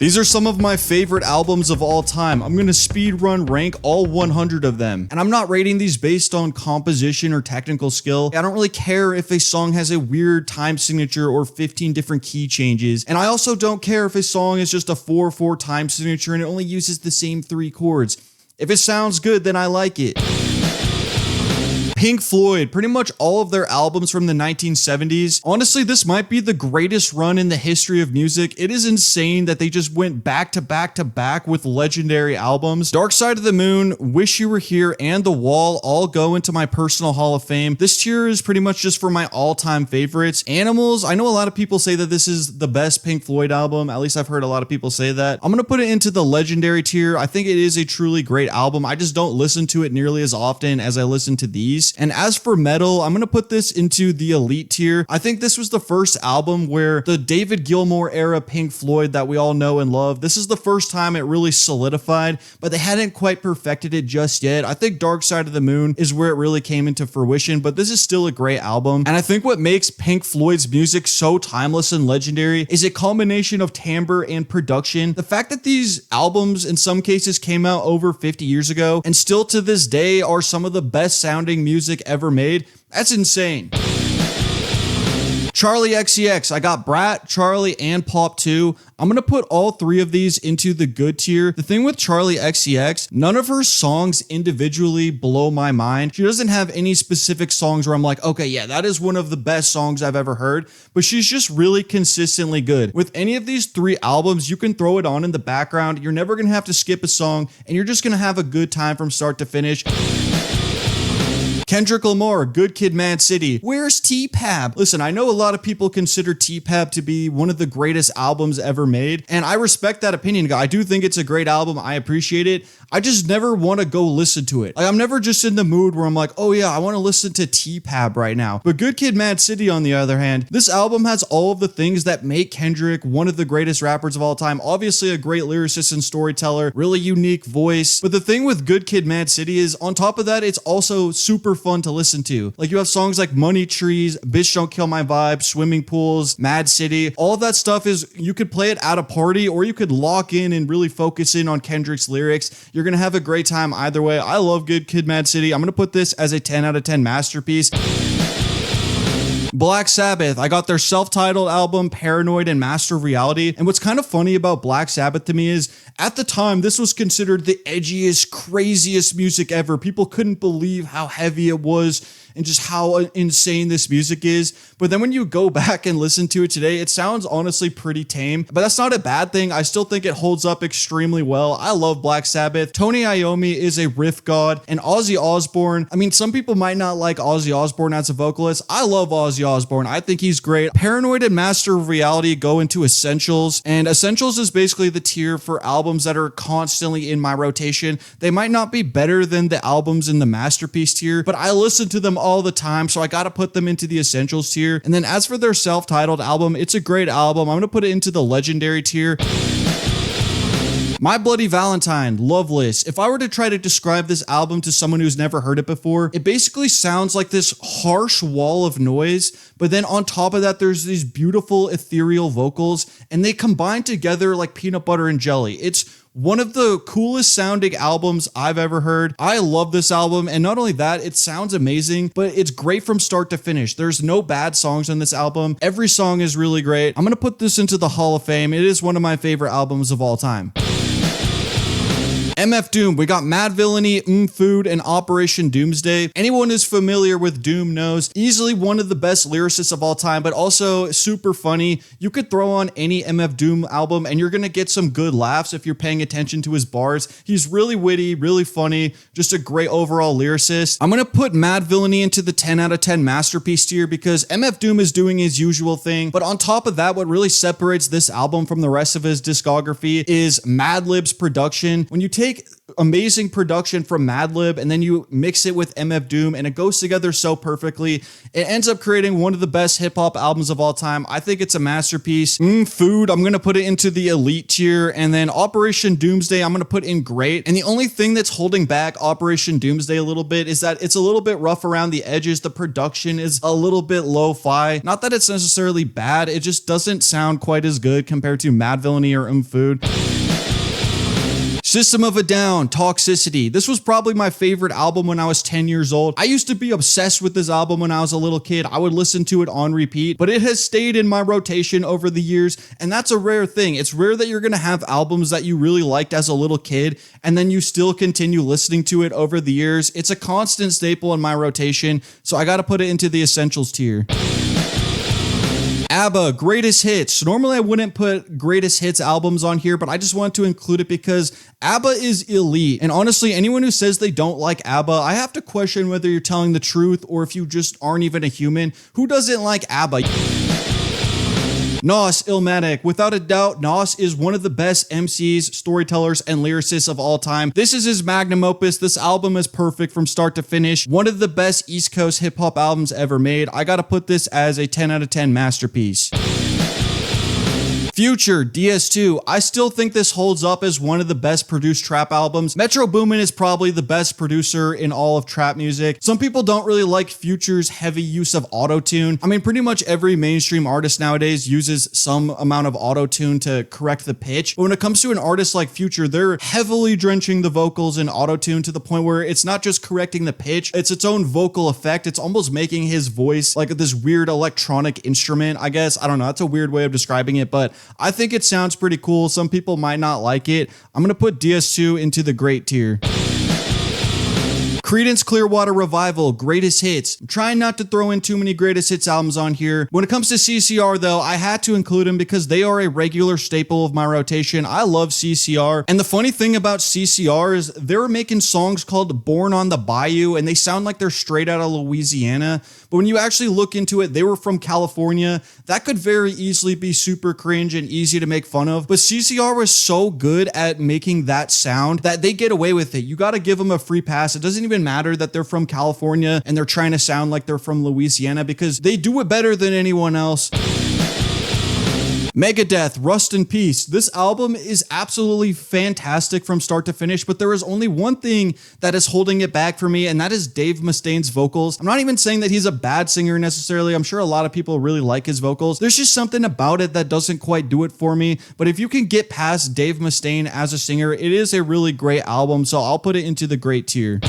These are some of my favorite albums of all time. I'm gonna speedrun rank all 100 of them. And I'm not rating these based on composition or technical skill. I don't really care if a song has a weird time signature or 15 different key changes. And I also don't care if a song is just a 4/4 time signature and it only uses the same 3 chords. If it sounds good, then I like it. Pink Floyd, pretty much all of their albums from the 1970s. Honestly, this might be the greatest run in the history of music. It is insane that they just went back to back to back with legendary albums. Dark Side of the Moon, Wish You Were Here, and The Wall all go into my personal Hall of Fame. This tier is pretty much just for my all-time favorites. Animals, I know a lot of people say that this is the best Pink Floyd album. At least I've heard a lot of people say that. I'm gonna put it into the legendary tier. I think it is a truly great album. I just don't listen to it nearly as often as I listen to these. And as for metal, I'm going to put this into the elite tier. I think this was the first album where the David Gilmour era Pink Floyd that we all know and love, this is the first time it really solidified, but they hadn't quite perfected it just yet. I think Dark Side of the Moon is where it really came into fruition, but this is still a great album. And I think what makes Pink Floyd's music so timeless and legendary is a combination of timbre and production. The fact that these albums in some cases came out over 50 years ago and still to this day are some of the best sounding music ever made, that's insane. Charli XCX, I got Brat, Charli, and Pop 2. I'm gonna put all 3 of these into the good tier. The thing with Charli XCX, none of her songs individually blow my mind. She doesn't have any specific songs where I'm like, okay, yeah, that is one of the best songs I've ever heard, but she's just really consistently good. With any of these 3 albums, you can throw it on in the background. You're never gonna have to skip a song, and you're just gonna have a good time from start to finish. Kendrick Lamar, Good Kid, Mad City. Where's T-Pab? Listen, I know a lot of people consider T-Pab to be one of the greatest albums ever made, and I respect that opinion. I do think it's a great album. I appreciate it. I just never want to go listen to it. Like, I'm never just in the mood where I'm like, oh yeah, I want to listen to T-Pab right now. But Good Kid, Mad City, on the other hand, this album has all of the things that make Kendrick one of the greatest rappers of all time. Obviously a great lyricist and storyteller, really unique voice. But the thing with Good Kid, Mad City is, on top of that, it's also super fun to listen to. Like, you have songs like Money Trees, Bitch Don't Kill My Vibe, Swimming Pools, Mad City. All of that stuff is, you could play it at a party, or you could lock in and really focus in on Kendrick's lyrics. You're gonna have a great time either way. I love Good Kid, Mad City. I'm gonna put this as a 10 out of 10 masterpiece. Black Sabbath, I got their self-titled album, Paranoid and Master of Reality. And what's kind of funny about Black Sabbath to me is, at the time, this was considered the edgiest, craziest music ever. People couldn't believe how heavy it was and just how insane this music is. But then when you go back and listen to it today, it sounds honestly pretty tame, but that's not a bad thing. I still think it holds up extremely well. I love Black Sabbath. Tony Iommi is a riff god, and Ozzy Osbourne, I mean, some people might not like Ozzy Osbourne as a vocalist. I love Ozzy Osbourne. I think he's great. Paranoid and Master of Reality go into Essentials, and Essentials is basically the tier for albums that are constantly in my rotation. They might not be better than the albums in the masterpiece tier, but I listen to them all the time, so I gotta put them into the Essentials tier. And then as for their self-titled album, it's a great album. I'm gonna put it into the legendary tier. My Bloody Valentine, Loveless. If I were to try to describe this album to someone who's never heard it before, it basically sounds like this harsh wall of noise, but then on top of that, there's these beautiful ethereal vocals, and they combine together like peanut butter and jelly. It's one of the coolest sounding albums I've ever heard. I love this album, and not only that, it sounds amazing, but it's great from start to finish. There's no bad songs on this album. Every song is really great. I'm gonna put this into the Hall of Fame. It is one of my favorite albums of all time. MF Doom, we got Mad Villainy, Food, and Operation Doomsday. Anyone who's familiar with Doom knows, easily one of the best lyricists of all time, but also super funny. You could throw on any MF Doom album and you're gonna get some good laughs if you're paying attention to his bars. He's really witty, really funny, just a great overall lyricist. I'm gonna put Mad Villainy into the 10 out of 10 masterpiece tier because MF Doom is doing his usual thing, but on top of that, what really separates this album from the rest of his discography is Madlib's production. When you take amazing production from Madlib, and then you mix it with MF Doom, and it goes together so perfectly. It ends up creating one of the best hip-hop albums of all time. I think it's a masterpiece. Food, I'm gonna put it into the elite tier, and then Operation Doomsday, I'm gonna put in great. And the only thing that's holding back Operation Doomsday a little bit is that it's a little bit rough around the edges. The production is a little bit lo-fi. Not that it's necessarily bad, it just doesn't sound quite as good compared to Mad Villainy or Food. System of a Down, Toxicity. This was probably my favorite album when I was 10 years old. I used to be obsessed with this album when I was a little kid. I would listen to it on repeat, but it has stayed in my rotation over the years, and that's a rare thing. It's rare that you're gonna have albums that you really liked as a little kid, and then you still continue listening to it over the years. It's a constant staple in my rotation, so I gotta put it into the essentials tier. ABBA, Greatest Hits. Normally I wouldn't put Greatest Hits albums on here, but I just wanted to include it because ABBA is elite. And honestly, anyone who says they don't like ABBA, I have to question whether you're telling the truth or if you just aren't even a human. Who doesn't like ABBA? Nas, Illmatic. Without a doubt, Nas is one of the best MCs, storytellers, and lyricists of all time. This is his magnum opus. This album is perfect from start to finish. One of the best East Coast hip-hop albums ever made. I gotta put this as a 10 out of 10 masterpiece. Future, DS2. I still think this holds up as one of the best produced trap albums. Metro Boomin is probably the best producer in all of trap music. Some people don't really like Future's heavy use of auto-tune. I mean, pretty much every mainstream artist nowadays uses some amount of auto-tune to correct the pitch. But when it comes to an artist like Future, they're heavily drenching the vocals in auto-tune to the point where it's not just correcting the pitch, it's its own vocal effect. It's almost making his voice like this weird electronic instrument, I guess. I don't know, that's a weird way of describing it, but I think it sounds pretty cool. Some people might not like it. I'm gonna put DS2 into the great tier. Creedence Clearwater Revival, Greatest Hits. I'm trying not to throw in too many Greatest Hits albums on here. When it comes to CCR though, I had to include them because they are a regular staple of my rotation. I love CCR. And the funny thing about CCR is they were making songs called Born on the Bayou, and they sound like they're straight out of Louisiana. But when you actually look into it, they were from California. That could very easily be super cringe and easy to make fun of. But CCR was so good at making that sound that they get away with it. You got to give them a free pass. It doesn't even matter that they're from California and they're trying to sound like they're from Louisiana because they do it better than anyone else. Megadeth, Rust in Peace. This album is absolutely fantastic from start to finish, but there is only one thing that is holding it back for me, and that is Dave Mustaine's vocals. I'm not even saying that he's a bad singer necessarily. I'm sure a lot of people really like his vocals. There's just something about it that doesn't quite do it for me, but if you can get past Dave Mustaine as a singer, it is a really great album, so I'll put it into the great tier.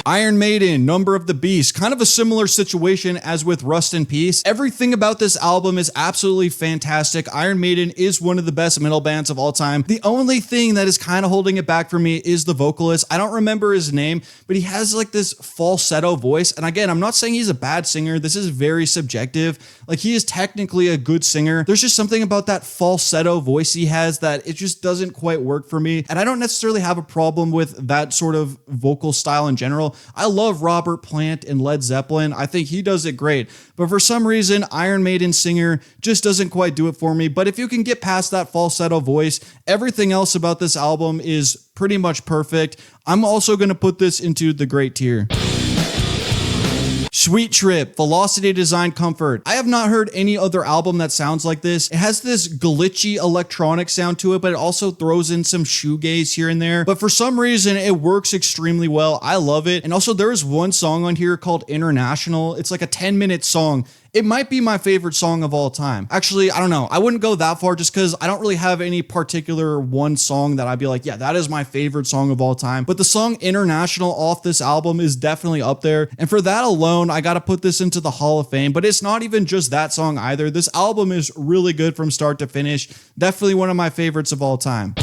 Iron Maiden, Number of the Beast, kind of a similar situation as with Rust in Peace. Everything about this album is absolutely fantastic. Iron Maiden is one of the best metal bands of all time. The only thing that is kind of holding it back for me is the vocalist. I don't remember his name, but he has like this falsetto voice. And again, I'm not saying he's a bad singer. This is very subjective. Like, he is technically a good singer. There's just something about that falsetto voice he has that it just doesn't quite work for me. And I don't necessarily have a problem with that sort of vocal style in general. I love Robert Plant and Led Zeppelin. I think he does it great. But for some reason, Iron Maiden singer just doesn't quite do it for me. But if you can get past that falsetto voice, everything else about this album is pretty much perfect. I'm also going to put this into the great tier. Sweet Trip, Velocity Design Comfort. I have not heard any other album that sounds like this. It has this glitchy electronic sound to it, but it also throws in some shoegaze here and there. But for some reason, it works extremely well. I love it. And also, there is one song on here called International. It's like a 10-minute song. It might be my favorite song of all time. Actually, I don't know. I wouldn't go that far just because I don't really have any particular one song that I'd be like, yeah, that is my favorite song of all time. But the song International off this album is definitely up there. And for that alone, I got to put this into the Hall of Fame. But it's not even just that song either. This album is really good from start to finish. Definitely one of my favorites of all time.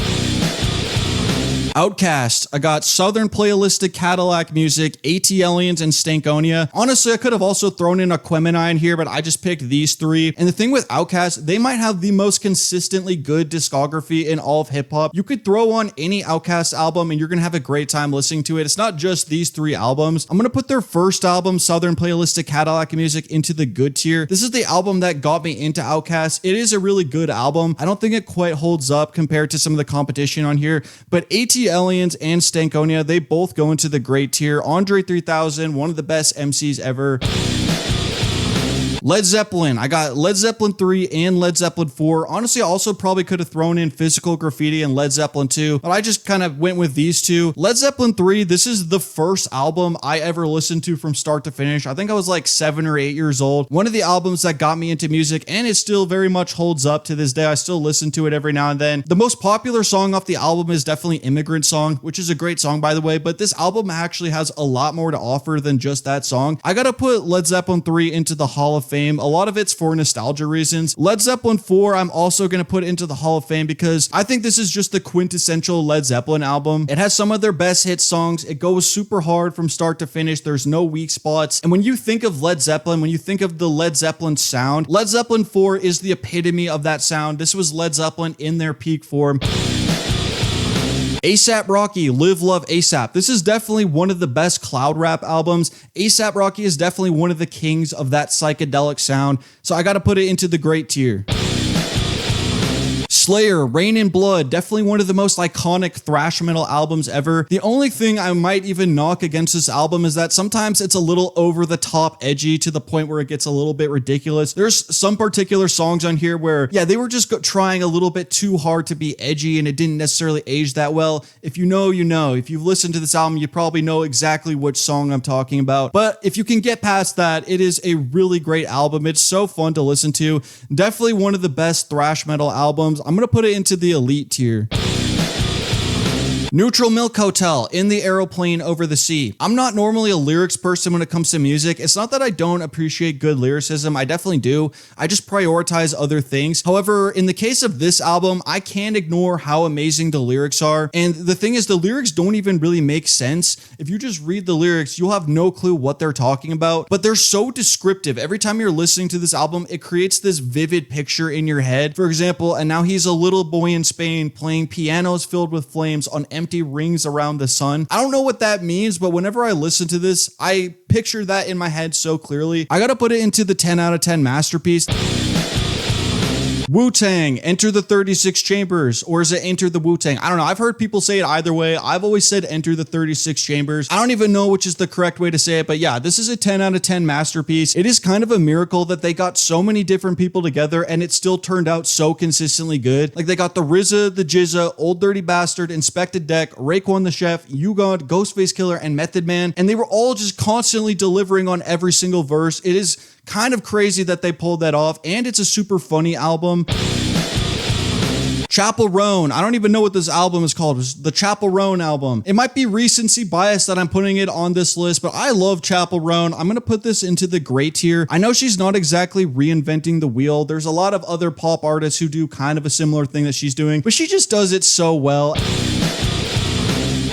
Outkast. I got Southern Playalistic Cadillac Music, AT Aliens, and Stankonia. Honestly, I could have also thrown in Aquemini in here, but I just picked these three. And the thing with Outkast, they might have the most consistently good discography in all of hip-hop. You could throw on any Outkast album and you're gonna have a great time listening to it. It's not just these three albums. I'm gonna put their first album, Southern Playalistic Cadillac Music, into the good tier. This is the album that got me into Outkast. It is a really good album. I don't think it quite holds up compared to some of the competition on here, but AT Aliens and Stankonia, they both go into the great tier. Andre 3000, one of the best MCs ever. Led Zeppelin. I got Led Zeppelin 3 and Led Zeppelin 4. Honestly, I also probably could have thrown in Physical Graffiti and Led Zeppelin 2, but I just kind of went with these two. Led Zeppelin 3, this is the first album I ever listened to from start to finish. I think I was like 7 or 8 years old. One of the albums that got me into music, and it still very much holds up to this day. I still listen to it every now and then. The most popular song off the album is definitely Immigrant Song, which is a great song, by the way, but this album actually has a lot more to offer than just that song. I gotta put Led Zeppelin 3 into the Hall of Fame. A lot of it's for nostalgia reasons. Led Zeppelin 4, I'm also going to put into the Hall of Fame because I think this is just the quintessential Led Zeppelin album. It has some of their best hit songs. It goes super hard from start to finish. There's no weak spots. And when you think of Led Zeppelin, when you think of the Led Zeppelin sound, Led Zeppelin 4 is the epitome of that sound. This was Led Zeppelin in their peak form. A$AP Rocky, Live Love A$AP. This is definitely one of the best cloud rap albums. A$AP Rocky is definitely one of the kings of that psychedelic sound, so I gotta put it into the great tier. Slayer, Rain in Blood, definitely one of the most iconic thrash metal albums ever. The only thing I might even knock against this album is that sometimes it's a little over the top edgy to the point where it gets a little bit ridiculous. There's some particular songs on here where, yeah, they were just trying a little bit too hard to be edgy and it didn't necessarily age that well. If you know, you know. If you've listened to this album, you probably know exactly which song I'm talking about. But if you can get past that, it is a really great album. It's so fun to listen to. Definitely one of the best thrash metal albums. I'm going to put it into the elite tier. Neutral Milk Hotel, In the Aeroplane Over the Sea. I'm not normally a lyrics person when it comes to music. It's not that I don't appreciate good lyricism. I definitely do. I just prioritize other things. However, in the case of this album, I can't ignore how amazing the lyrics are. And the thing is, the lyrics don't even really make sense. If you just read the lyrics, you'll have no clue what they're talking about. But they're so descriptive. Every time you're listening to this album, it creates this vivid picture in your head. For example, and now he's a little boy in Spain playing pianos filled with flames on empty rings around the sun. I don't know what that means, but whenever I listen to this, I picture that in my head so clearly. I gotta put it into the 10 out of 10 masterpiece. Wu-Tang, Enter the 36 Chambers, or is it Enter the Wu-Tang? I don't know. I've heard people say it either way. I've always said Enter the 36 Chambers. I don't even know which is the correct way to say it, but yeah, this is a 10 out of 10 masterpiece. It is kind of a miracle that they got so many different people together and it still turned out so consistently good. Like they got the RZA, the Jizza, Old Dirty Bastard, Inspected Deck, Raekwon the Chef, U-God, Ghostface Killer, and Method Man, and they were all just constantly delivering on every single verse. It is kind of crazy that they pulled that off, and it's a super funny album. Chappell Roan. I don't even know what this album is called. It's the Chappell Roan album. It might be recency bias that I'm putting it on this list, but I love Chappell Roan. I'm going to put this into the great tier. I know she's not exactly reinventing the wheel. There's a lot of other pop artists who do kind of a similar thing that she's doing, but she just does it so well.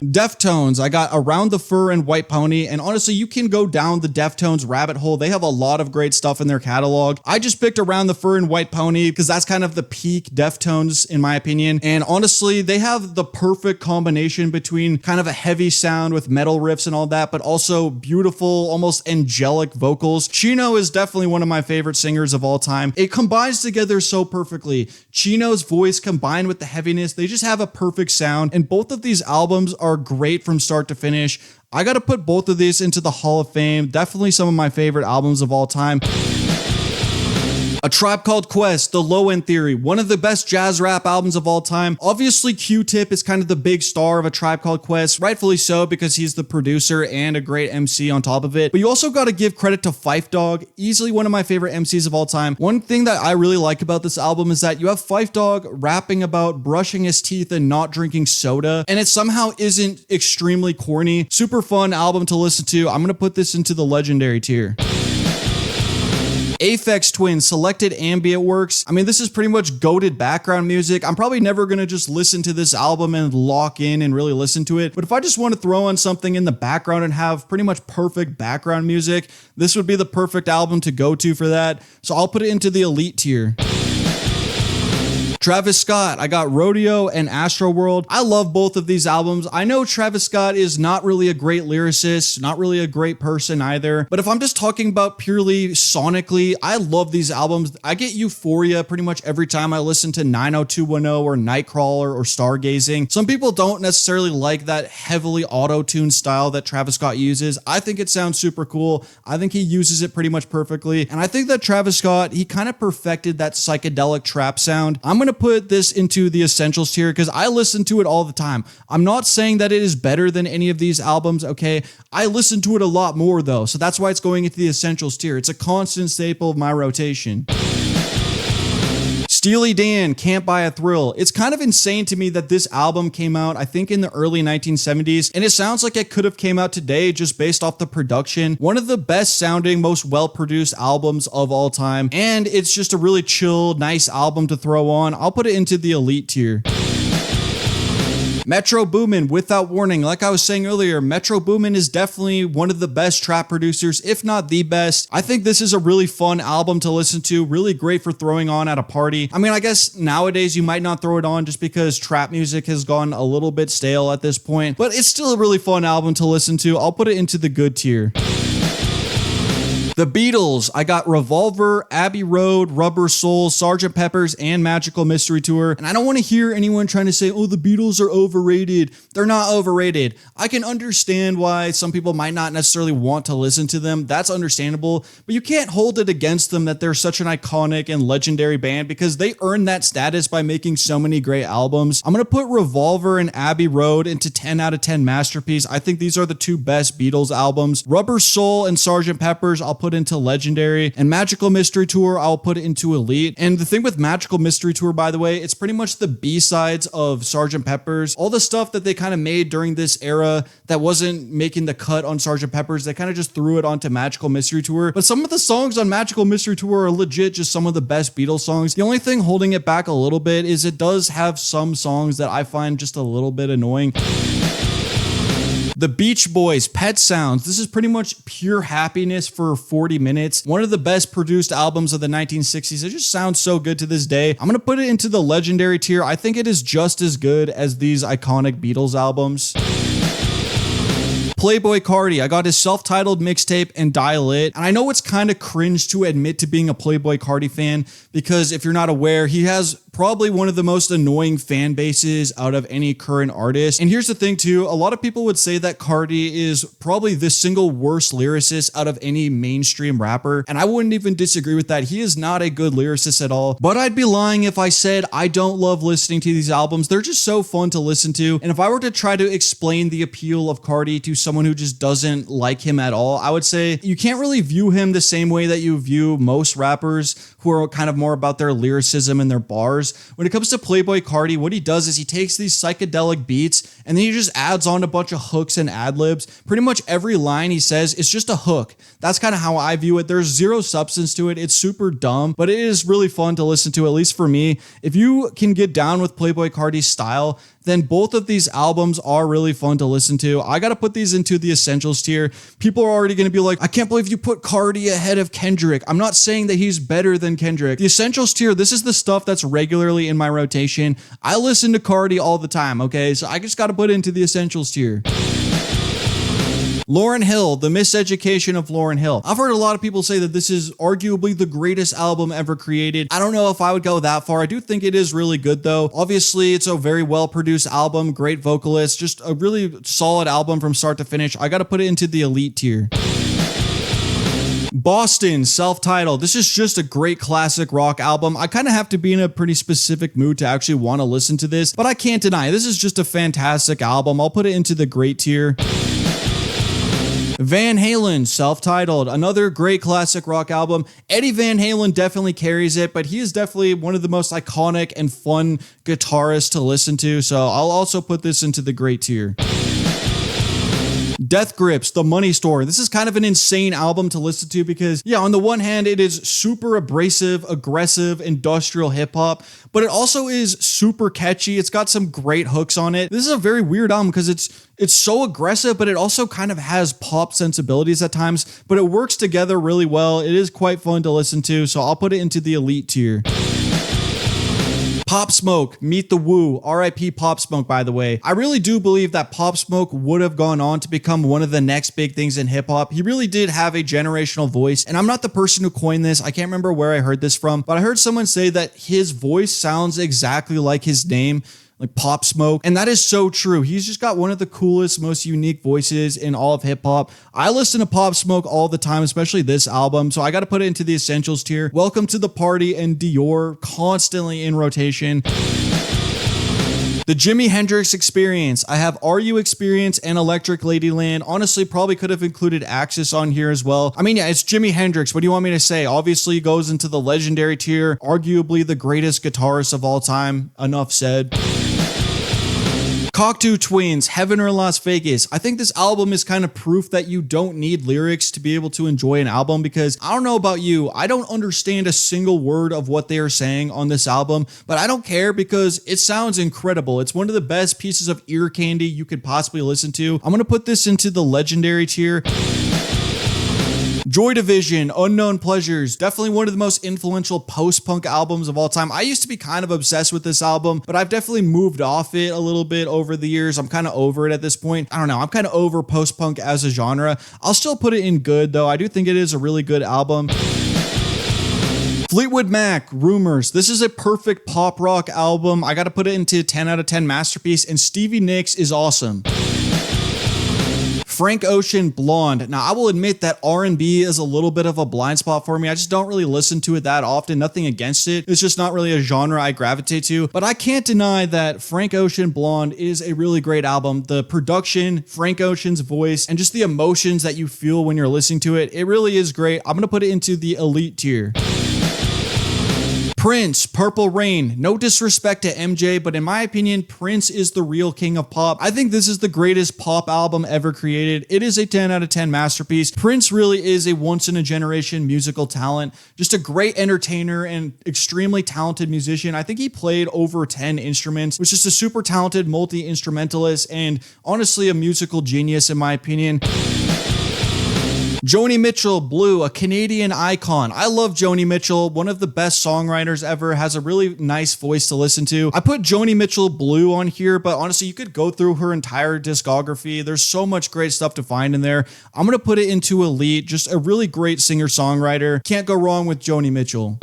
Deftones, I got Around the Fur and White Pony, and honestly, you can go down the Deftones rabbit hole. They have a lot of great stuff in their catalog. I just picked Around the Fur and White Pony because that's kind of the peak Deftones in my opinion, and honestly, they have the perfect combination between kind of a heavy sound with metal riffs and all that, but also beautiful, almost angelic vocals. Chino is definitely one of my favorite singers of all time. It combines together so perfectly. Chino's voice combined with the heaviness, they just have a perfect sound, and both of these albums are great from start to finish. I gotta put both of these into the Hall of Fame. Definitely some of my favorite albums of all time. A Tribe Called Quest, The Low End Theory, one of the best jazz rap albums of all time. Obviously, Q-Tip is kind of the big star of A Tribe Called Quest, rightfully so because he's the producer and a great MC on top of it. But you also got to give credit to Phife Dawg, easily one of my favorite MCs of all time. One thing that I really like about this album is that you have Phife Dawg rapping about brushing his teeth and not drinking soda, and it somehow isn't extremely corny. Super fun album to listen to. I'm going to put this into the legendary tier. Aphex Twin, Selected Ambient Works. I mean, this is pretty much goated background music. I'm probably never going to just listen to this album and lock in and really listen to it. But if I just want to throw on something in the background and have pretty much perfect background music, this would be the perfect album to go to for that. So I'll put it into the elite tier. Travis Scott, I got Rodeo and Astroworld. I love both of these albums. I know Travis Scott is not really a great lyricist, not really a great person either, but if I'm just talking about purely sonically, I love these albums. I get euphoria pretty much every time I listen to 90210 or Nightcrawler or Stargazing. Some people don't necessarily like that heavily auto-tuned style that Travis Scott uses. I think it sounds super cool. I think he uses it pretty much perfectly, and I think that Travis Scott, he kind of perfected that psychedelic trap sound. I'm gonna put this into the essentials tier because I listen to it all the time. I'm not saying that it is better than any of these albums, okay? I listen to it a lot more though, so that's why it's going into the essentials tier. It's a constant staple of my rotation. Steely Dan, Can't Buy a Thrill. It's kind of insane to me that this album came out, I think in the early 1970s, and it sounds like it could have came out today just based off the production. One of the best sounding, most well-produced albums of all time, and it's just a really chill, nice album to throw on. I'll put it into the elite tier. Metro Boomin, Without Warning. Like I was saying earlier, Metro Boomin is definitely one of the best trap producers, if not the best. I think this is a really fun album to listen to, really great for throwing on at a party. I mean, I guess nowadays you might not throw it on just because trap music has gone a little bit stale at this point, but it's still a really fun album to listen to. I'll put it into the good tier. The Beatles, I got Revolver, Abbey Road, Rubber Soul, Sgt. Pepper's, and Magical Mystery Tour. And I don't want to hear anyone trying to say, oh, the Beatles are overrated. They're not overrated. I can understand why some people might not necessarily want to listen to them. That's understandable. But you can't hold it against them that they're such an iconic and legendary band because they earned that status by making so many great albums. I'm going to put Revolver and Abbey Road into 10 out of 10 masterpiece. I think these are the two best Beatles albums. Rubber Soul and Sgt. Pepper's, I'll put into legendary, and Magical Mystery Tour I'll put into elite. And the thing with Magical Mystery Tour, by the way, it's pretty much the B-sides of Sgt. Pepper's. All the stuff that they kind of made during this era that wasn't making the cut on Sgt. Pepper's, they kind of just threw it onto Magical Mystery Tour. But some of the songs on Magical Mystery Tour are legit just some of the best Beatles songs. The only thing holding it back a little bit is it does have some songs that I find just a little bit annoying. The Beach Boys, Pet Sounds. This is pretty much pure happiness for 40 minutes. One of the best produced albums of the 1960s. It just sounds so good to this day. I'm going to put it into the legendary tier. I think it is just as good as these iconic Beatles albums. Playboi Carti, I got his self-titled mixtape and Dial It. And I know it's kind of cringe to admit to being a Playboi Carti fan because if you're not aware, he has probably one of the most annoying fan bases out of any current artist. And here's the thing too, a lot of people would say that Carti is probably the single worst lyricist out of any mainstream rapper. And I wouldn't even disagree with that. He is not a good lyricist at all. But I'd be lying if I said I don't love listening to these albums. They're just so fun to listen to. And if I were to try to explain the appeal of Carti to someone who just doesn't like him at all, I would say you can't really view him the same way that you view most rappers who are kind of more about their lyricism and their bars. When it comes to Playboi Carti, what he does is he takes these psychedelic beats and then he just adds on a bunch of hooks and ad-libs. Pretty much every line he says is just a hook. That's kind of how I view it. There's zero substance to it. It's super dumb, but it is really fun to listen to, at least for me. If you can get down with Playboi Carti's style, then both of these albums are really fun to listen to. I got to put these into the essentials tier. People are already going to be like, I can't believe you put Carti ahead of Kendrick. I'm not saying that he's better than Kendrick. The essentials tier, this is the stuff that's regularly in my rotation. I listen to Carti all the time, okay? So I just got to put it into the essentials tier. Lauryn Hill, The Miseducation of Lauryn Hill. I've heard a lot of people say that this is arguably the greatest album ever created. I don't know if I would go that far. I do think it is really good though. Obviously, it's a very well-produced album, great vocalist, just a really solid album from start to finish. I gotta put it into the elite tier. Boston, self-titled. This is just a great classic rock album. I kind of have to be in a pretty specific mood to actually want to listen to this, but I can't deny this is just a fantastic album. I'll put it into the great tier. Van Halen, self-titled, another great classic rock album. Eddie Van Halen definitely carries it, but he is definitely one of the most iconic and fun guitarists to listen to, so I'll also put this into the great tier. Death Grips, The Money Store. This is kind of an insane album to listen to because, yeah, on the one hand, it is super abrasive, aggressive, industrial hip-hop, but it also is super catchy. It's got some great hooks on it. This is a very weird album because it's so aggressive, but it also kind of has pop sensibilities at times, but it works together really well. It is quite fun to listen to, so I'll put it into the elite tier. Pop Smoke, Meet the Woo, RIP Pop Smoke, by the way. I really do believe that Pop Smoke would have gone on to become one of the next big things in hip hop. He really did have a generational voice, and I'm not the person who coined this. I can't remember where I heard this from, but I heard someone say that his voice sounds exactly like his name, like Pop Smoke. And that is so true. He's just got one of the coolest, most unique voices in all of hip hop. I listen to Pop Smoke all the time, especially this album. So I got to put it into the essentials tier. Welcome to the Party and Dior, constantly in rotation. The Jimi Hendrix Experience. I have Are You Experience and Electric Ladyland. Honestly, probably could have included Axis on here as well. I mean, yeah, it's Jimi Hendrix. What do you want me to say? Obviously goes into the legendary tier. Arguably the greatest guitarist of all time. Enough said. Cocteau Twins, Heaven or Las Vegas. I think this album is kind of proof that you don't need lyrics to be able to enjoy an album, because I don't know about you, I don't understand a single word of what they are saying on this album, but I don't care because it sounds incredible. It's one of the best pieces of ear candy you could possibly listen to. I'm going to put this into the legendary tier. Joy Division, Unknown Pleasures, definitely one of the most influential post-punk albums of all time. I used to be kind of obsessed with this album, but I've definitely moved off it a little bit over the years. I'm kind of over it at this point. I don't know, I'm kind of over post-punk as a genre. I'll still put it in good though. I do think it is a really good album. Fleetwood Mac, Rumors. This is a perfect pop rock album. I got to put it into 10 out of 10 masterpiece, and Stevie Nicks is awesome. Frank Ocean, Blonde. Now, I will admit that R&B is a little bit of a blind spot for me. I just don't really listen to it that often. Nothing against it. It's just not really a genre I gravitate to. But I can't deny that Frank Ocean, Blonde is a really great album. The production, Frank Ocean's voice, and just the emotions that you feel when you're listening to it, it really is great. I'm going to put it into the elite tier. Prince, Purple Rain. No disrespect to MJ, but in my opinion, Prince is the real king of pop. I think this is the greatest pop album ever created. It is a 10 out of 10 masterpiece. Prince really is a once-in-a-generation musical talent, just a great entertainer and extremely talented musician. I think he played over 10 instruments, was just a super talented multi-instrumentalist and honestly a musical genius in my opinion. Joni Mitchell, Blue, a Canadian icon. I love Joni Mitchell, one of the best songwriters ever, has a really nice voice to listen to. I put Joni Mitchell, Blue on here, but honestly, you could go through her entire discography. There's so much great stuff to find in there. I'm going to put it into elite, just a really great singer-songwriter. Can't go wrong with Joni Mitchell.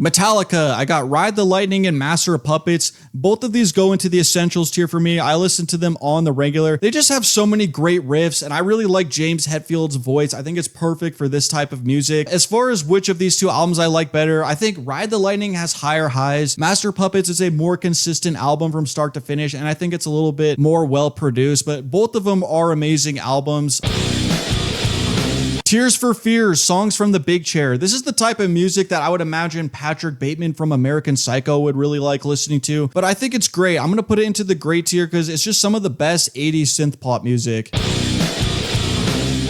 Metallica, I got Ride the Lightning and Master of Puppets. Both of these go into the essentials tier for me. I listen to them on the regular. They just have so many great riffs, and I really like James Hetfield's voice. I think it's perfect for this type of music. As far as which of these two albums I like better, I think Ride the Lightning has higher highs. Master of Puppets is a more consistent album from start to finish, and I think it's a little bit more well produced, but both of them are amazing albums. Tears for Fears, Songs from the Big Chair. This is the type of music that I would imagine Patrick Bateman from American Psycho would really like listening to, but I think it's great. I'm going to put it into the great tier because it's just some of the best 80s synth pop music.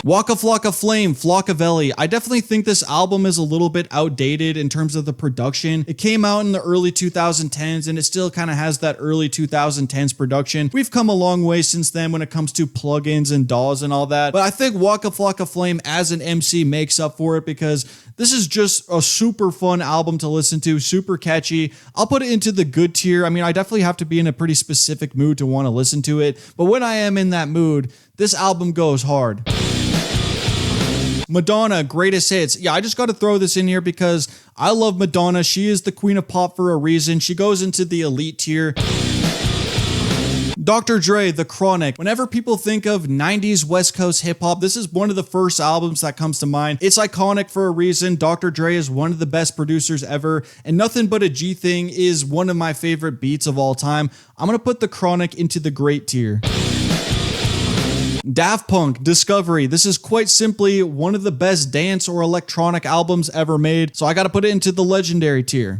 Waka Flocka Flame, Flockavelli. I definitely think this album is a little bit outdated in terms of the production. It came out in the early 2010s and it still kind of has that early 2010s production. We've come a long way since then when it comes to plugins and DAWs and all that. But I think Waka Flocka Flame as an MC makes up for it because this is just a super fun album to listen to, super catchy. I'll put it into the good tier. I mean, I definitely have to be in a pretty specific mood to want to listen to it. But when I am in that mood, this album goes hard. Madonna, Greatest Hits. Yeah, I just got to throw this in here because I love Madonna. She is the queen of pop for a reason. She goes into the elite tier. Dr. Dre, The Chronic. Whenever people think of 90s West Coast hip hop, this is one of the first albums that comes to mind. It's iconic for a reason. Dr. Dre is one of the best producers ever, and Nothing But a G Thing is one of my favorite beats of all time. I'm going to put The Chronic into the great tier. Daft Punk, Discovery. This is quite simply one of the best dance or electronic albums ever made, so I gotta put it into the legendary tier.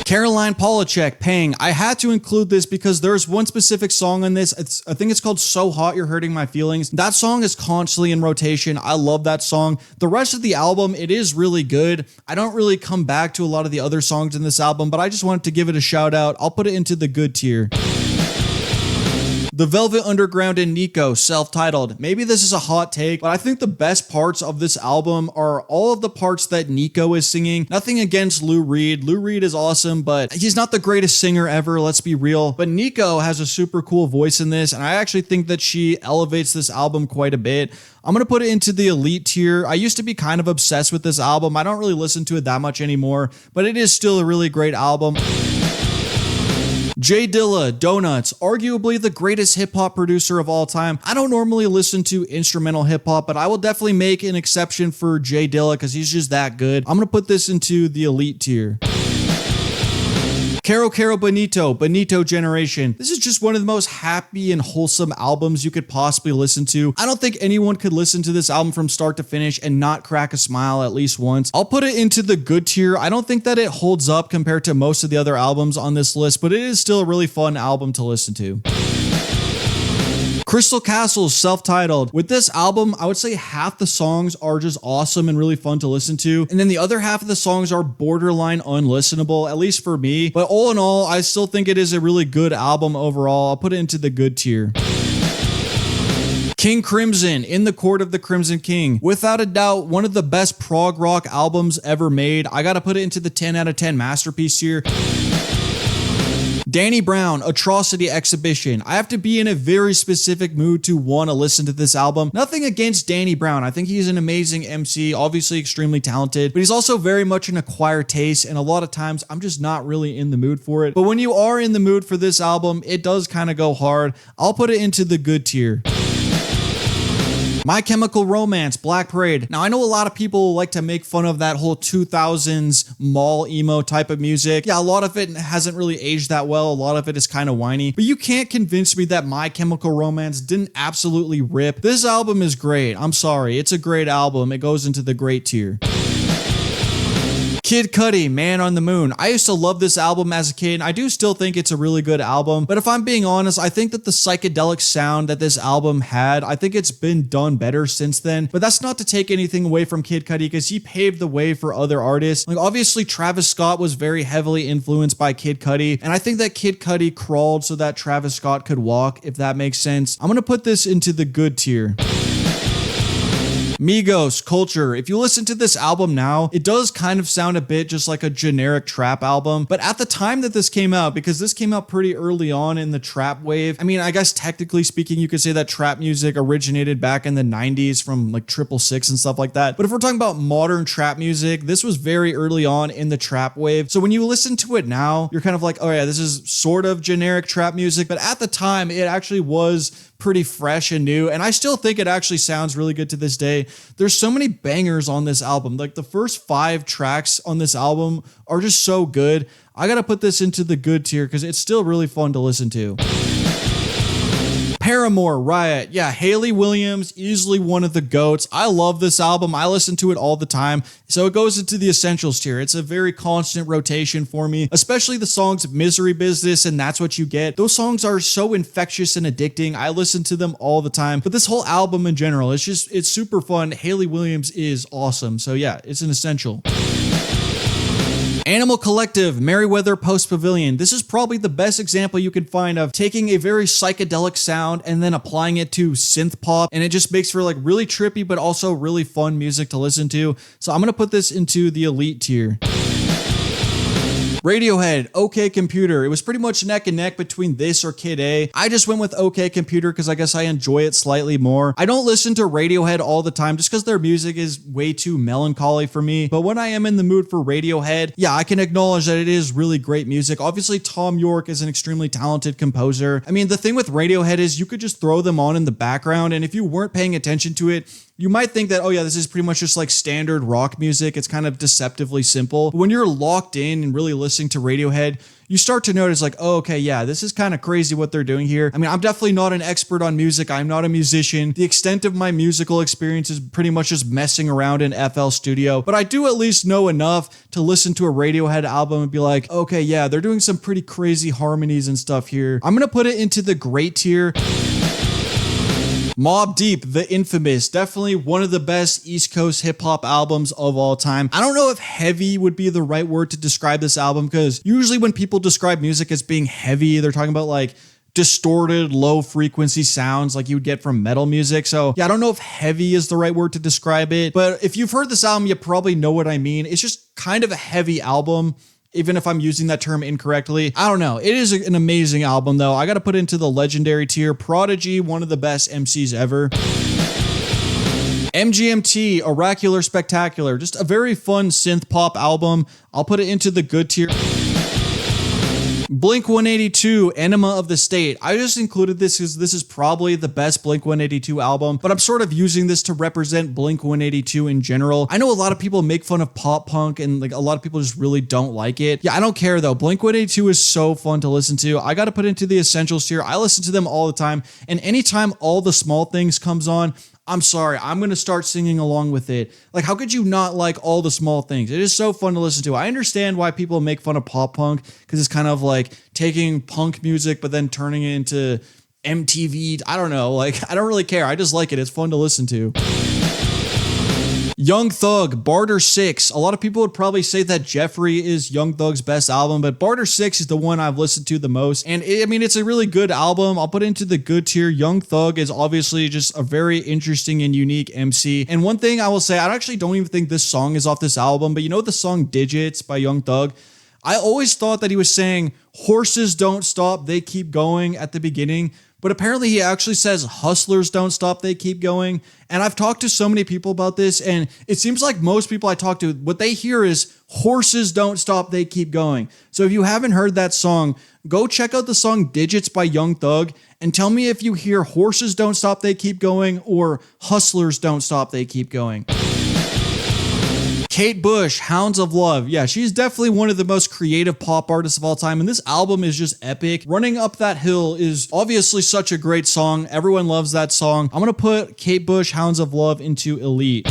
Caroline Polachek, Pang. I had to include this because there's one specific song on this. I think it's called So Hot You're Hurting My Feelings. That song is constantly in rotation. I love that song. The rest of the album, it is really good. I don't really come back to a lot of the other songs in this album, but I just wanted to give it a shout out. I'll put it into the good tier. The Velvet Underground and Nico, self-titled. Maybe this is a hot take, but I think the best parts of this album are all of the parts that Nico is singing. Nothing against Lou Reed. Lou Reed is awesome, but he's not the greatest singer ever, let's be real. But Nico has a super cool voice in this, and I actually think that she elevates this album quite a bit. I'm going to put it into the elite tier. I used to be kind of obsessed with this album. I don't really listen to it that much anymore, but it is still a really great album. Jay Dilla, Donuts, arguably the greatest hip-hop producer of all time. I don't normally listen to instrumental hip-hop, but I will definitely make an exception for Jay Dilla because he's just that good. I'm going to put this into the elite tier. Caro Caro Bonito, Bonito Generation. This is just one of the most happy and wholesome albums you could possibly listen to. I don't think anyone could listen to this album from start to finish and not crack a smile at least once. I'll put it into the good tier. I don't think that it holds up compared to most of the other albums on this list, but it is still a really fun album to listen to. Crystal Castles, self-titled. With this album, I would say half the songs are just awesome and really fun to listen to, and then the other half of the songs are borderline unlistenable, at least for me. But all in all, I still think it is a really good album overall. I'll put it into the good tier. King Crimson, In the Court of the Crimson King. Without a doubt, one of the best prog rock albums ever made. I gotta put it into the 10 out of 10 masterpiece tier. Danny Brown, Atrocity Exhibition. I have to be in a very specific mood to want to listen to this album. Nothing against Danny Brown. I think he's an amazing MC, obviously extremely talented, but he's also very much an acquired taste, and a lot of times I'm just not really in the mood for it. But when you are in the mood for this album, it does kind of go hard. I'll put it into the good tier. My Chemical Romance, Black Parade. Now, I know a lot of people like to make fun of that whole 2000s mall emo type of music. Yeah, a lot of it hasn't really aged that well. A lot of it is kind of whiny, but you can't convince me that My Chemical Romance didn't absolutely rip. This album is great. I'm sorry. It's a great album. It goes into the great tier. Kid Cudi, Man on the Moon. I used to love this album as a kid. I do still think it's a really good album, but if I'm being honest, I think that the psychedelic sound that this album had, I think it's been done better since then, but that's not to take anything away from Kid Cudi because he paved the way for other artists. Like obviously Travis Scott was very heavily influenced by Kid Cudi, and I think that Kid Cudi crawled so that Travis Scott could walk, if that makes sense. I'm gonna put this into the good tier. Migos, Culture. If you listen to this album now, it does kind of sound a bit just like a generic trap album, but at the time that this came out, because this came out pretty early on in the trap wave, I mean, I guess technically speaking, you could say that trap music originated back in the 90s from like 666 and stuff like that, but if we're talking about modern trap music, this was very early on in the trap wave, so when you listen to it now, you're kind of like, oh yeah, this is sort of generic trap music, but at the time, it actually was pretty fresh and new, and I still think it actually sounds really good to this day. There's so many bangers on this album. Like the first 5 tracks on this album are just so good. I gotta put this into the good tier because it's still really fun to listen to. Paramore, Riot. Yeah, Hayley Williams, easily one of the GOATs. I love this album. I listen to it all the time. So it goes into the essentials tier. It's a very constant rotation for me, especially the songs Misery Business and That's What You Get. Those songs are so infectious and addicting. I listen to them all the time. But this whole album in general, it's super fun. Hayley Williams is awesome. So yeah, it's an essential. Animal Collective, Merriweather Post Pavilion. This is probably the best example you can find of taking a very psychedelic sound and then applying it to synth pop, and it just makes for like really trippy but also really fun music to listen to. So I'm gonna put this into the elite tier. Radiohead, OK Computer. It was pretty much neck and neck between this or Kid A. I just went with OK Computer because I guess I enjoy it slightly more. I don't listen to Radiohead all the time just because their music is way too melancholy for me. But when I am in the mood for Radiohead, yeah, I can acknowledge that it is really great music. Obviously, Tom York is an extremely talented composer. I mean, the thing with Radiohead is you could just throw them on in the background, and if you weren't paying attention to it, you might think that, oh yeah, this is pretty much just like standard rock music. It's kind of deceptively simple. But when you're locked in and really listening to Radiohead, you start to notice like, oh, okay, yeah, this is kind of crazy what they're doing here. I mean, I'm definitely not an expert on music. I'm not a musician. The extent of my musical experience is pretty much just messing around in FL Studio, but I do at least know enough to listen to a Radiohead album and be like, okay, yeah, they're doing some pretty crazy harmonies and stuff here. I'm gonna put it into the great tier. Mobb Deep, The Infamous, definitely one of the best East Coast hip hop albums of all time. I don't know if heavy would be the right word to describe this album because usually when people describe music as being heavy, they're talking about like distorted, low frequency sounds like you would get from metal music. So yeah, I don't know if heavy is the right word to describe it, but if you've heard this album, you probably know what I mean. It's just kind of a heavy album, even if I'm using that term incorrectly. I don't know. It is an amazing album though. I got to put it into the legendary tier. Prodigy, one of the best MCs ever. MGMT, Oracular Spectacular, just a very fun synth pop album. I'll put it into the good tier. Blink-182, Enema of the State. I just included this because this is probably the best Blink-182 album, but I'm sort of using this to represent Blink-182 in general. I know a lot of people make fun of pop punk and like a lot of people just really don't like it. Yeah, I don't care though. Blink-182 is so fun to listen to. I got to put it into the essentials tier. I listen to them all the time, and anytime All the Small Things comes on, I'm sorry, I'm going to start singing along with it. Like, how could you not like All the Small Things? It is so fun to listen to. I understand why people make fun of pop punk, because it's kind of like taking punk music, but then turning it into MTV. I don't know. Like, I don't really care. I just like it. It's fun to listen to. Young Thug, Barter 6. A lot of people would probably say that Jeffrey is Young Thug's best album, but Barter 6 is the one I've listened to the most. And I mean, it's a really good album. I'll put it into the good tier. Young Thug is obviously just a very interesting and unique MC. And one thing I will say, I actually don't even think this song is off this album, but you know the song Digits by Young Thug? I always thought that he was saying horses don't stop, they keep going at the beginning. But apparently he actually says hustlers don't stop, they keep going. And I've talked to so many people about this, and it seems like most people I talk to, what they hear is horses don't stop, they keep going. So if you haven't heard that song, go check out the song Digits by Young Thug and tell me if you hear horses don't stop, they keep going, or hustlers don't stop, they keep going. Kate Bush, Hounds of Love. Yeah, she's definitely one of the most creative pop artists of all time, and this album is just epic. Running Up That Hill is obviously such a great song. Everyone loves that song. I'm gonna put Kate Bush, Hounds of Love into Elite.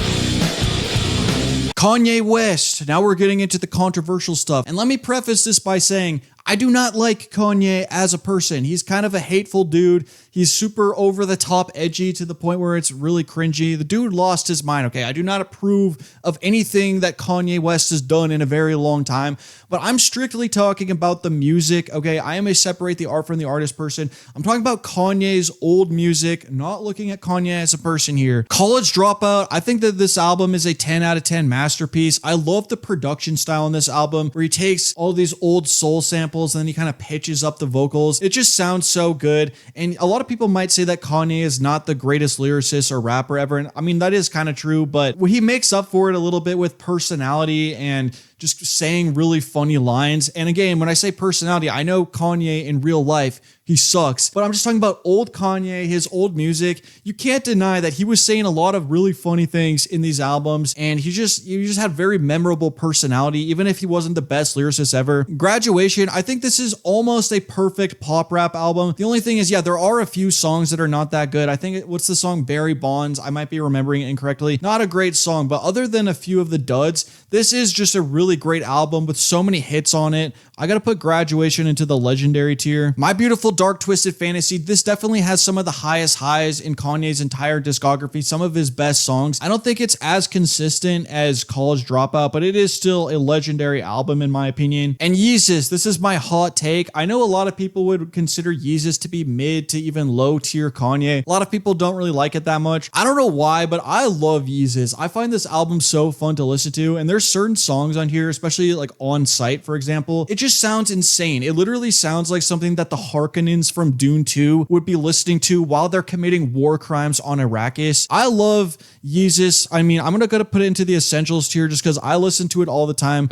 Kanye West. Now we're getting into the controversial stuff. And let me preface this by saying, I do not like Kanye as a person. He's kind of a hateful dude. He's super over the top edgy to the point where it's really cringy. The dude lost his mind, okay? I do not approve of anything that Kanye West has done in a very long time, but I'm strictly talking about the music, okay? I am a separate the art from the artist person. I'm talking about Kanye's old music, not looking at Kanye as a person here. College Dropout, I think that this album is a 10 out of 10 masterpiece. I love the production style on this album where he takes all these old soul samples and then he kind of pitches up the vocals. It just sounds so good. And a lot of people might say that Kanye is not the greatest lyricist or rapper ever. And I mean, that is kind of true, but he makes up for it a little bit with personality and just saying really funny lines. And again, when I say personality, I know Kanye in real life, he sucks, but I'm just talking about old Kanye, his old music. You can't deny that he was saying a lot of really funny things in these albums, and he just had very memorable personality, even if he wasn't the best lyricist ever. Graduation, I think this is almost a perfect pop rap album. The only thing is, yeah, there are a few songs that are not that good. I think, what's the song? Barry Bonds. I might be remembering it incorrectly. Not a great song, but other than a few of the duds, this is just a really great album with so many hits on it. I gotta put Graduation into the legendary tier. My Beautiful Dark Twisted Fantasy, this definitely has some of the highest highs in Kanye's entire discography, some of his best songs. I don't think it's as consistent as College Dropout, but it is still a legendary album in my opinion. And Yeezus, this is my hot take. I know a lot of people would consider Yeezus to be mid to even low tier Kanye. A lot of people don't really like it that much. I don't know why, but I love Yeezus. I find this album so fun to listen to, and there's certain songs on here, especially like On Sight, for example. It just sounds insane. It literally sounds like something that the Harkonnens from Dune 2 would be listening to while they're committing war crimes on Arrakis. I love Yeezus. I mean, I'm gonna put it into the essentials tier just because I listen to it all the time.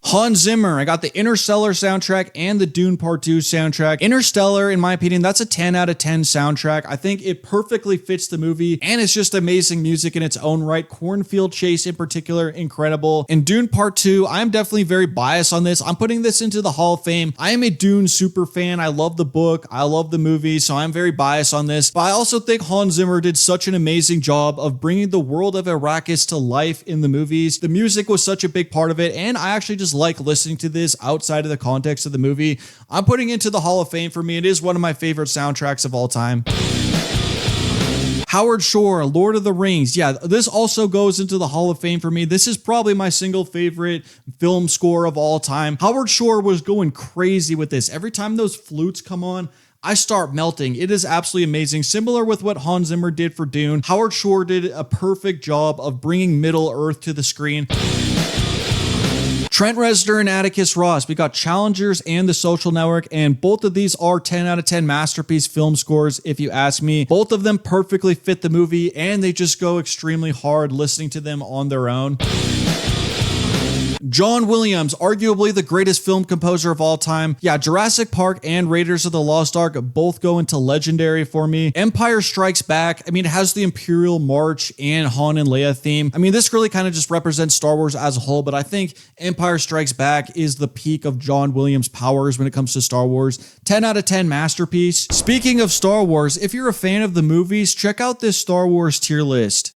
Hans Zimmer, I got the Interstellar soundtrack and the Dune Part 2 soundtrack. Interstellar, in my opinion, that's a 10 out of 10 soundtrack. I think it perfectly fits the movie, and it's just amazing music in its own right. Cornfield Chase in particular, incredible. And Dune Part 2, I'm definitely very biased on this. I'm putting this into the Hall of Fame. I am a Dune super fan. I love the book. I love the movie, so I'm very biased on this. But I also think Hans Zimmer did such an amazing job of bringing the world of Arrakis to life in the movies. The music was such a big part of it, and I actually just like listening to this outside of the context of the movie. I'm putting it into the Hall of Fame for me. It is one of my favorite soundtracks of all time. Howard Shore, Lord of the Rings. Yeah, this also goes into the Hall of Fame for me. This is probably my single favorite film score of all time. Howard Shore was going crazy with this. Every time those flutes come on, I start melting. It is absolutely amazing. Similar with what Hans Zimmer did for Dune, Howard Shore did a perfect job of bringing Middle Earth to the screen. Trent Reznor and Atticus Ross. We got Challengers and The Social Network, and both of these are 10 out of 10 masterpiece film scores, if you ask me. Both of them perfectly fit the movie, and they just go extremely hard listening to them on their own. John Williams, arguably the greatest film composer of all time. Yeah, Jurassic Park and Raiders of the Lost Ark both go into legendary for me. Empire Strikes Back, I mean, it has the Imperial March and Han and Leia theme. I mean, this really kind of just represents Star Wars as a whole, but I think Empire Strikes Back is the peak of John Williams' powers when it comes to Star Wars. 10 out of 10 masterpiece. Speaking of Star Wars, if you're a fan of the movies, check out this Star Wars tier list.